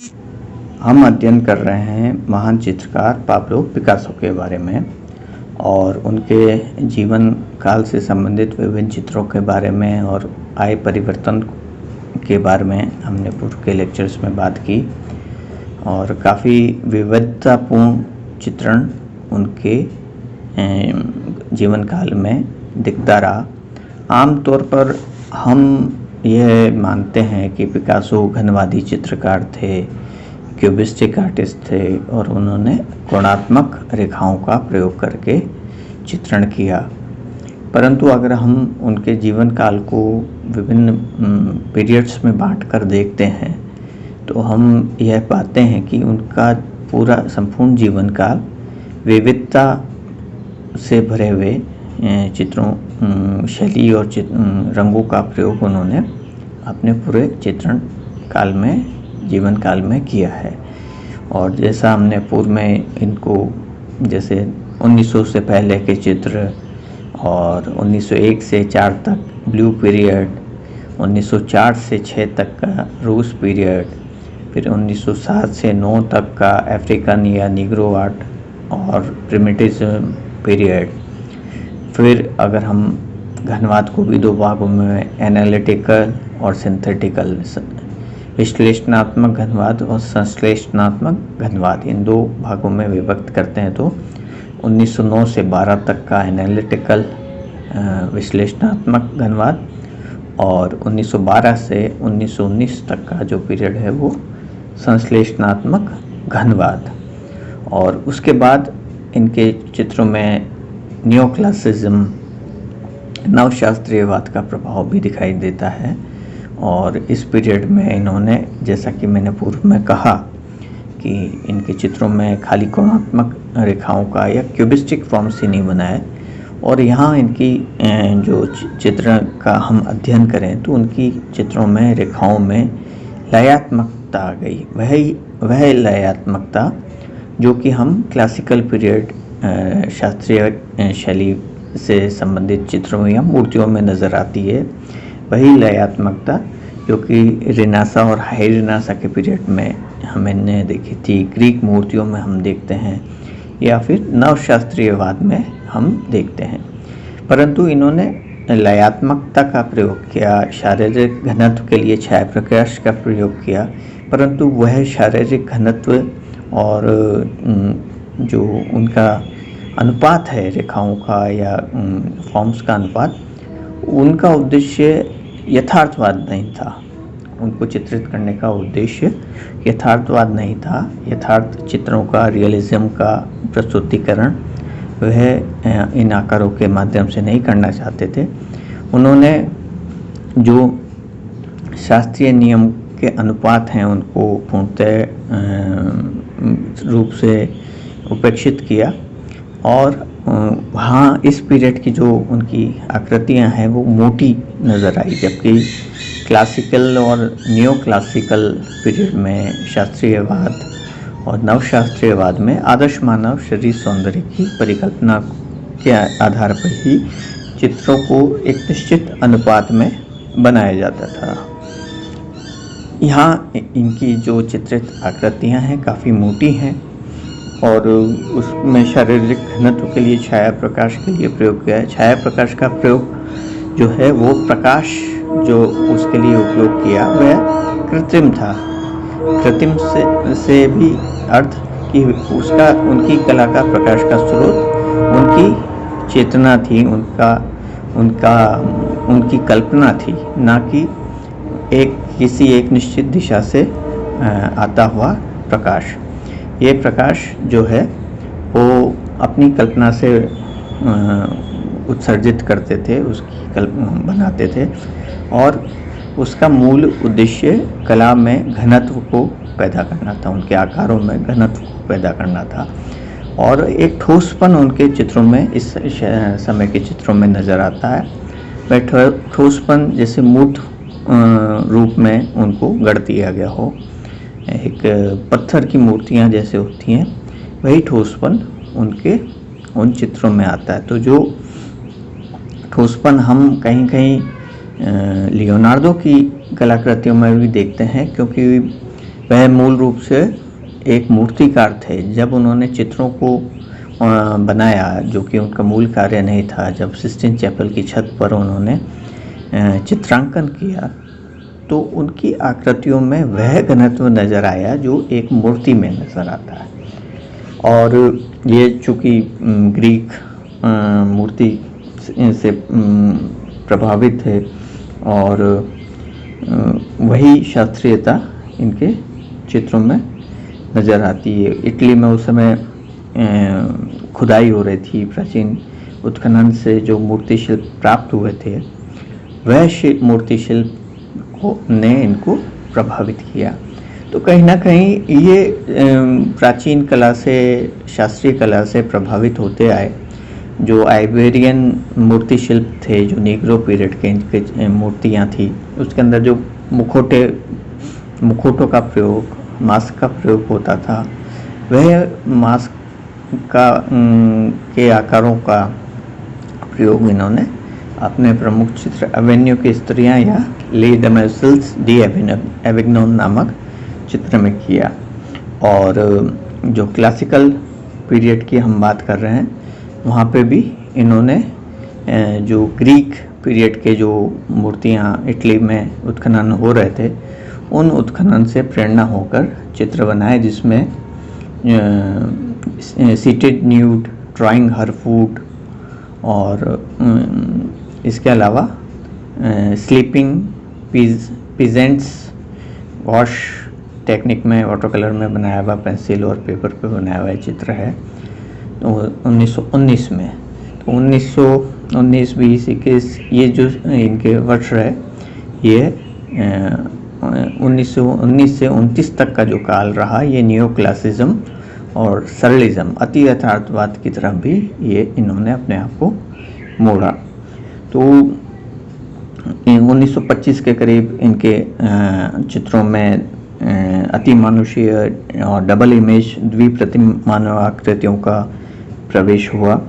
हम अध्ययन कर रहे हैं महान चित्रकार पाब्लो पिकासो के बारे में और उनके जीवन काल से संबंधित विभिन्न चित्रों के बारे में और आए परिवर्तन के बारे में हमने पूर्व के लेक्चर्स में बात की और काफ़ी विविधतापूर्ण चित्रण उनके जीवन काल में दिखता रहा। आमतौर पर हम यह मानते हैं कि पिकासो घनवादी चित्रकार थे, क्यूबिस्टिक आर्टिस्ट थे और उन्होंने कोणात्मक रेखाओं का प्रयोग करके चित्रण किया। परंतु अगर हम उनके जीवन काल को विभिन्न पीरियड्स में बांटकर देखते हैं तो हम यह पाते हैं कि उनका पूरा संपूर्ण जीवन काल विविधता से भरे हुए चित्रों शैली और रंगों का प्रयोग उन्होंने अपने पूरे चित्रण काल में जीवन काल में किया है। और जैसा हमने पूर्व में इनको जैसे 1900 से पहले के चित्र और 1901 से 4 तक ब्लू पीरियड, 1904 से 6 तक का रूस पीरियड, फिर 1907 से 9 तक का अफ्रीकन या निग्रो आर्ट और प्रिमिटिविज्म पीरियड। फिर अगर हम घनवाद को भी दो भागों में एनालिटिकल और सिंथेटिकल विश्लेषणात्मक घनवाद और संश्लेषणात्मक घनवाद इन दो भागों में विभक्त करते हैं तो 1909 से 12 तक का एनालिटिकल विश्लेषणात्मक घनवाद और 1912 से 1919 तक का जो पीरियड है वो संश्लेषणात्मक घनवाद। और उसके बाद इनके चित्रों में नियोक्लासिज्म नवशास्त्रीयवाद का प्रभाव भी दिखाई देता है। और इस पीरियड में इन्होंने जैसा कि मैंने पूर्व में कहा कि इनके चित्रों में खाली कोणात्मक रेखाओं का या क्यूबिस्टिक फॉर्म्स ही नहीं बनाए और यहाँ इनकी जो चित्र का हम अध्ययन करें तो उनकी चित्रों में रेखाओं में लयात्मकता आ गई। वह लयात्मकता जो कि हम क्लासिकल पीरियड शास्त्रीय शैली से संबंधित चित्रों या मूर्तियों में नज़र आती है। वही लयात्मकता जो कि रेनेसां और हाई रेनेसां के पीरियड में हमने देखी थी, ग्रीक मूर्तियों में हम देखते हैं या फिर नवशास्त्रीयवाद में हम देखते हैं। परंतु इन्होंने लयात्मकता का प्रयोग किया, शारीरिक घनत्व के लिए छाया प्रकाश का प्रयोग किया, परंतु वह शारीरिक घनत्व और जो उनका अनुपात है रेखाओं का या फॉर्म्स का अनुपात, उनका उद्देश्य यथार्थवाद नहीं था। उनको चित्रित करने का उद्देश्य यथार्थवाद नहीं था। यथार्थ चित्रों का, रियलिज्म का प्रस्तुतिकरण वह इन आकारों के माध्यम से नहीं करना चाहते थे। उन्होंने जो शास्त्रीय नियम के अनुपात हैं उनको पूर्णतः रूप से उपेक्षित किया और वहाँ इस पीरियड की जो उनकी आकृतियाँ हैं वो मोटी नज़र आई, जबकि क्लासिकल और नियो क्लासिकल पीरियड में शास्त्रीयवाद और नवशास्त्रीयवाद में आदर्श मानव शरीर सौंदर्य की परिकल्पना के आधार पर ही चित्रों को एक निश्चित अनुपात में बनाया जाता था। यहाँ इनकी जो चित्रित आकृतियाँ हैं काफ़ी मोटी हैं और उसमें शारीरिक घनत्व के लिए छाया प्रकाश के लिए प्रयोग किया है। छाया प्रकाश का प्रयोग जो है वो प्रकाश जो उसके लिए उपयोग किया वह कृत्रिम था। कृत्रिम से भी अर्थ कि उसका उनकी कला का प्रकाश का स्रोत उनकी चेतना थी, उनकी कल्पना थी, ना कि किसी एक निश्चित दिशा से आता हुआ प्रकाश। ये प्रकाश जो है वो अपनी कल्पना से उत्सर्जित करते थे, उसकी कल्पना बनाते थे और उसका मूल उद्देश्य कला में घनत्व को पैदा करना था, उनके आकारों में घनत्व को पैदा करना था। और एक ठोसपन उनके चित्रों में इस समय के चित्रों में नज़र आता है। वह ठोसपन जैसे मूर्त रूप में उनको गढ़ दिया गया हो, एक पत्थर की मूर्तियाँ जैसे होती हैं वही ठोसपन उन चित्रों में आता है। तो जो ठोसपन हम कहीं कहीं लियोनार्डो की कलाकृतियों में भी देखते हैं, क्योंकि वह मूल रूप से एक मूर्तिकार थे। जब उन्होंने चित्रों को बनाया, जो कि उनका मूल कार्य नहीं था, जब सिस्टीन चैपल की छत पर उन्होंने चित्रांकन किया, तो उनकी आकृतियों में वह घनत्व नज़र आया जो एक मूर्ति में नज़र आता है। और ये चूँकि ग्रीक मूर्ति से प्रभावित थे, और वही शास्त्रीयता इनके चित्रों में नज़र आती है। इटली में उस समय खुदाई हो रही थी। प्राचीन उत्खनन से जो मूर्ति शिल्प प्राप्त हुए थे, वह मूर्ति शिल्प ने इनको प्रभावित किया। तो कहीं ना कहीं ये प्राचीन कला से, शास्त्रीय कला से प्रभावित होते आए। जो आइबेरियन मूर्ति शिल्प थे, जो नीग्रो पीरियड के इनके मूर्तियाँ थी, उसके अंदर जो मुखौटों का प्रयोग, मास्क का प्रयोग होता था, वह मास्क का के आकारों का प्रयोग इन्होंने अपने प्रमुख चित्र एवेन्यू की स्त्रियां या ले डेमोइसेल्स डी एविग्नोन नामक चित्र में किया। और जो क्लासिकल पीरियड की हम बात कर रहे हैं, वहाँ पे भी इन्होंने जो ग्रीक पीरियड के जो मूर्तियाँ इटली में उत्खनन हो रहे थे, उन उत्खनन से प्रेरणा होकर चित्र बनाए, जिसमें सीटेड न्यूड, ड्राइंग हर फूड, और इसके अलावा स्लीपिंग पीजेंट्स वॉश टेक्निक में वाटर कलर में बनाया हुआ, पेंसिल और पेपर पे बनाया हुआ चित्र है। तो 1919 में, तो 1919, 20, 21 ये जो इनके वर्ष है, ये 1919 से 29 तक का जो काल रहा, ये नियो क्लासिज्म और सरलिज्म, अति यथार्थवाद की तरफ भी ये इन्होंने अपने आप को मोड़ा। तो 1925 के करीब इनके चित्रों में अति मानुषीय और डबल इमेज, द्विप्रतिमानव आकृतियों का प्रवेश हुआ।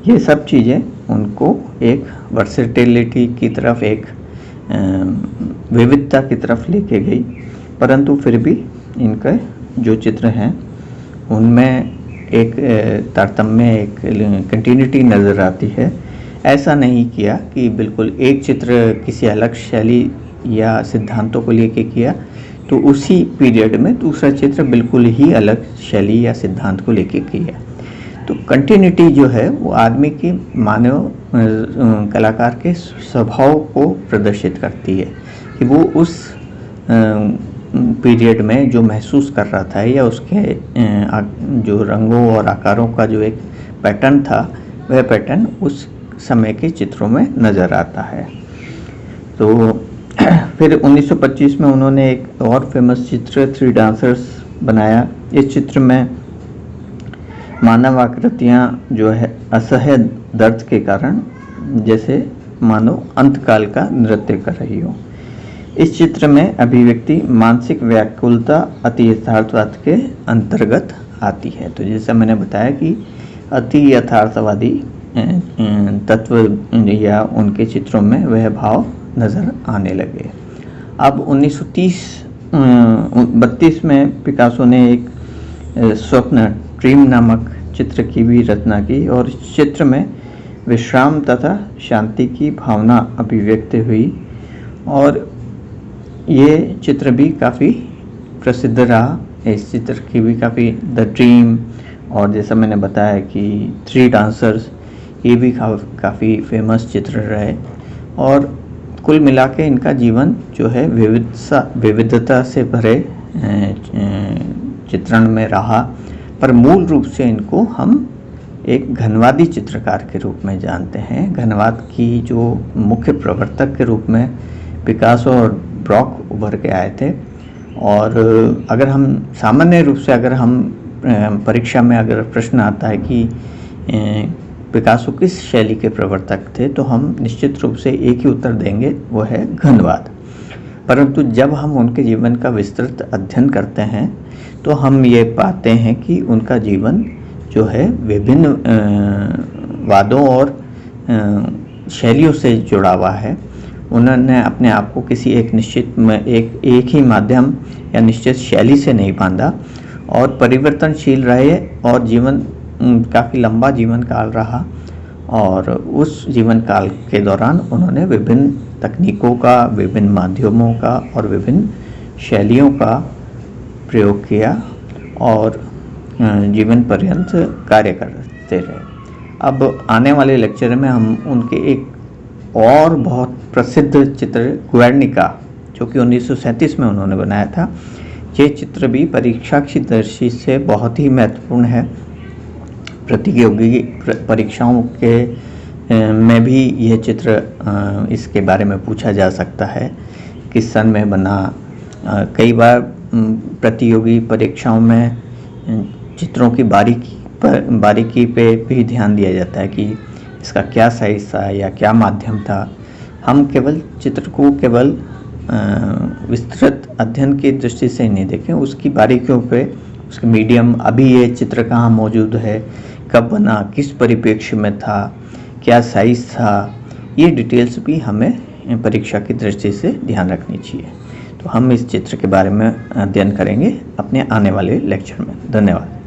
ये सब चीज़ें उनको एक वर्सेटिलिटी की तरफ, एक विविधता की तरफ लेके गई। परंतु फिर भी इनके जो चित्र हैं, उनमें एक तारतम्य, एक कंटिन्यूटी नज़र आती है। ऐसा नहीं किया कि बिल्कुल एक चित्र किसी अलग शैली या सिद्धांतों को लेके किया, तो उसी पीरियड में दूसरा चित्र बिल्कुल ही अलग शैली या सिद्धांत को लेके किया। तो कंटिन्यूटी जो है, वो आदमी की, मानव कलाकार के स्वभाव को प्रदर्शित करती है कि वो उस पीरियड में जो महसूस कर रहा था, या उसके जो रंगों और आकारों का जो एक पैटर्न था, वह पैटर्न उस समय के चित्रों में नज़र आता है। तो फिर 1925 में उन्होंने एक और फेमस चित्र थ्री डांसर्स बनाया। इस चित्र में मानव आकृतियाँ जो है असह्य दर्द के कारण जैसे मानो अंतकाल का नृत्य कर रही हो। इस चित्र में अभिव्यक्ति मानसिक व्याकुलता अति यथार्थवाद के अंतर्गत आती है। तो जैसा मैंने बताया कि अति यथार्थवादी तत्व या उनके चित्रों में वह भाव नज़र आने लगे। अब 1932 में पिकासो ने एक स्वप्न, ड्रीम नामक चित्र की भी रचना की, और इस चित्र में विश्राम तथा शांति की भावना अभिव्यक्त हुई। और ये चित्र भी काफ़ी प्रसिद्ध रहा। इस चित्र की भी काफ़ी, द ड्रीम, और जैसा मैंने बताया कि थ्री डांसर्स, ये भी काफ़ी फेमस चित्र रहे। और कुल मिला के इनका जीवन जो है विविधता से भरे चित्रण में रहा, पर मूल रूप से इनको हम एक घनवादी चित्रकार के रूप में जानते हैं। घनवाद की जो मुख्य प्रवर्तक के रूप में पिकासो और ब्रॉक उभर के आए थे। और अगर हम सामान्य रूप से, अगर हम परीक्षा में अगर प्रश्न आता है कि पिकासो किस शैली के प्रवर्तक थे, तो हम निश्चित रूप से एक ही उत्तर देंगे, वो है घनवाद। परंतु जब हम उनके जीवन का विस्तृत अध्ययन करते हैं, तो हम ये पाते हैं कि उनका जीवन जो है विभिन्न वादों और शैलियों से जुड़ा हुआ है। उन्होंने अपने आप को किसी एक निश्चित एक ही माध्यम या निश्चित शैली से नहीं बांधा और परिवर्तनशील रहे और जीवन काफ़ी लंबा जीवन काल रहा। और उस जीवन काल के दौरान उन्होंने विभिन्न तकनीकों का, विभिन्न माध्यमों का और विभिन्न शैलियों का प्रयोग किया और जीवन पर्यंत कार्य करते रहे। अब आने वाले लेक्चर में हम उनके एक और बहुत प्रसिद्ध चित्र गुएर्निका, जो कि 1937 में उन्होंने बनाया था, ये चित्र भी परीक्षा की दृष्टि से बहुत ही महत्वपूर्ण है। प्रतियोगी परीक्षाओं के में भी यह चित्र इसके बारे में पूछा जा सकता है, किस सन में बना। कई बार प्रतियोगी परीक्षाओं में चित्रों की बारीकी पे भी ध्यान दिया जाता है कि इसका क्या साइज था या क्या माध्यम था। हम केवल चित्र को केवल विस्तृत अध्ययन की दृष्टि से नहीं देखें, उसकी बारीकियों पे, उसके मीडियम, अभी ये चित्र कहाँ मौजूद है, कब बना, किस परिप्रेक्ष्य में था, क्या साइज था, ये डिटेल्स भी हमें परीक्षा की दृष्टि से ध्यान रखनी चाहिए। तो हम इस चित्र के बारे में अध्ययन करेंगे अपने आने वाले लेक्चर में। धन्यवाद।